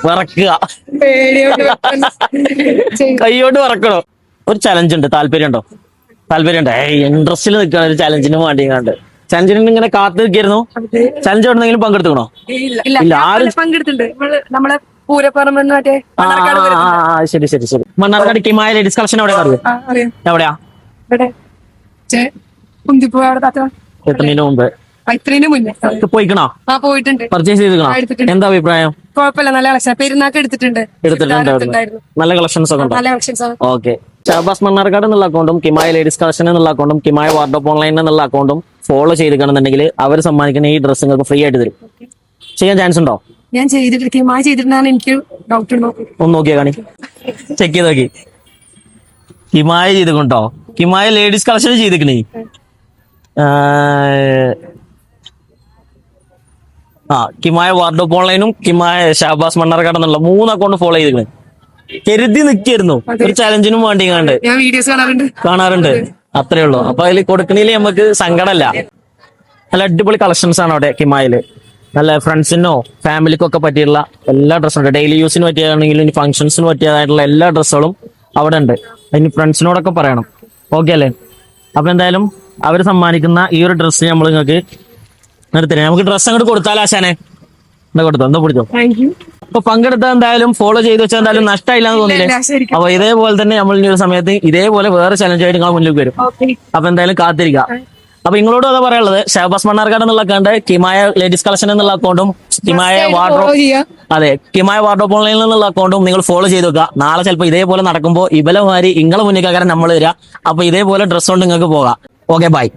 വിറക്കുക, പേടിയോട് കൈയോട്ട് വിറക്കണോ? ഒരു ചലഞ്ച് ഉണ്ട്, താല്പര്യമുണ്ടോ? താല്പര്യമുണ്ട്. ഇൻട്രസ്റ്റിൽ നിൽക്കണ ഒരു ചലഞ്ചിന് വേണ്ടി കണ്ട് ചലഞ്ചിന് ഇങ്ങനെ കാത്തു നിൽക്കായിരുന്നു. ചലഞ്ച് എവിടെന്നെങ്കിലും പങ്കെടുത്തുക്കണോ? ഇല്ല, ആരും പങ്കെടുത്തിട്ടുണ്ട്. നമ്മളെ പൂരപ്പറമ്പ് മറ്റേ ശരി ശരി ശരി. മണ്ണാർക്കാട് കിമായ ലേഡീസ് കളക്ഷൻ എവിടെയാ അറിയാം? അറിയാം. എവിടെയാ? ഇവിടെ കുന്തിപ്പൂ അവിടെ എത്തുന്നതിന് മുമ്പ് ഇത്രയും മുന്നേ പോയിക്കണോ? പോയിട്ടുണ്ട്. പർച്ചേസ് ചെയ്തിക്കണോ? എന്താ അഭിപ്രായം? കുഴപ്പമില്ല, നല്ല കളക്ഷൻ. പെരുന്നാക്ക് എടുത്തിട്ടുണ്ട്. നല്ല കളക്ഷൻസ് ഒക്കെ ഉണ്ടോ? നല്ല കളക്ഷൻസ് ആണ്. ഓക്കെ. ഷാബാസ് മണ്ണാർക്കാട് എന്നുള്ള അക്കൗണ്ടും കിമായ ലേഡീസ് കളക്ഷൻ എന്നുള്ള അക്കൗണ്ടും കിമായ വാർഡ്രോബ് ഓൺലൈൻ എന്നുള്ള അക്കൗണ്ടും ഫോളോ ചെയ്തിരിക്കണമെന്നുണ്ടെങ്കിൽ അവർ സമ്മാനിക്കുന്ന ഈ ഡ്രസ്സ് നിങ്ങൾക്ക് ഫ്രീ ആയിട്ട് തരും. ചെയ്യാൻ ചാൻസ് ഉണ്ടോ? ഞാൻ ചെയ്തിട്ടുണ്ടാണ്. എനിക്ക് ഡൗട്ട് ഉണ്ടോ? ഒന്ന് നോക്കിയാ കാണി, ചെക്ക് ചെയ്ത് നോക്കി. കിമായ ചെയ്തിട്ടുണ്ടോ? കിമായ ലേഡീസ് കളക്ഷൻ ചെയ്തിക്കണേ. കിമായ വാർഡ്രോബ് ഓൺലൈനും കിമായ ഷാബാസ് മണ്ണാർക്കാട് എന്നുള്ള 3 അക്കൗണ്ട് ഫോളോ ചെയ്തിക്കണേ. കരുതി നിൽക്കായിരുന്നു ഒരു ചലഞ്ചിനും വേണ്ടി കണ്ട്. ഞാൻ വീഡിയോസ് കാണാറുണ്ട്. അത്രേ ഉള്ളൂ. അപ്പൊ അതിൽ കൊടുക്കണില് നമുക്ക് സങ്കടമല്ല. നല്ല അടിപൊളി കളക്ഷൻസ് ആണ് അവിടെ കിമായില്. നല്ല ഫ്രണ്ട്സിനോ ഫാമിലിക്കോ ഒക്കെ പറ്റിയുള്ള എല്ലാ ഡ്രസ്സും ഉണ്ട്. ഡെയിലി യൂസിന് പറ്റിയതാണെങ്കിലും ഇനി ഫംഗ്ഷൻസിന് പറ്റിയതായിട്ടുള്ള എല്ലാ ഡ്രസ്സുകളും അവിടെ ഉണ്ട്. അതിന് ഫ്രണ്ട്സിനോടൊക്കെ പറയണം. ഓക്കെ അല്ലേ? അപ്പൊ എന്തായാലും അവർ സമ്മാനിക്കുന്ന ഈ ഒരു ഡ്രസ്സ് നമ്മൾ നിങ്ങൾക്ക് നിർത്തണേ. നമുക്ക് ഡ്രസ്സ് അങ്ങോട്ട് കൊടുത്താലോ ആശാനെ? എന്താ കൊടുത്തോ? എന്താ പിടിച്ചോ? അപ്പൊ പങ്കെടുത്ത എന്തായാലും ഫോളോ ചെയ്ത് വെച്ചാൽ എന്തായാലും നഷ്ടമില്ല എന്ന് തോന്നിയില്ലേ? അപ്പൊ ഇതേപോലെ തന്നെ നമ്മൾ ഇനി ഒരു സമയത്ത് ഇതേപോലെ വേറെ ചലഞ്ച് ആയിട്ട് നിങ്ങൾ മുന്നിലേക്ക് വരും. അപ്പൊ എന്തായാലും കാത്തിരിക്കുക. അപ്പൊ നിങ്ങളോടും അതാ പറയാനുള്ളത്. ഷാബാസ് മണ്ണാർക്കാട് എന്നുള്ള അക്കൗണ്ട്, കിമായ ലേഡീസ് കളക്ഷൻ എന്നുള്ള അക്കൗണ്ടും കിമായ വാർഡ്രോബ് ഓൺലൈനിൽ നിന്നുള്ള അക്കൗണ്ടും നിങ്ങൾ ഫോളോ ചെയ്ത് വെക്കുക. നാളെ ചിലപ്പോൾ ഇതേപോലെ നടക്കുമ്പോൾ ഇവലെ മാറി ഇങ്ങളെ മുന്നിൽ കാരണം നമ്മൾ വരിക. അപ്പൊ ഇതേപോലെ ഡ്രസ് കൊണ്ട് നിങ്ങൾക്ക് പോകാം. Okay, by.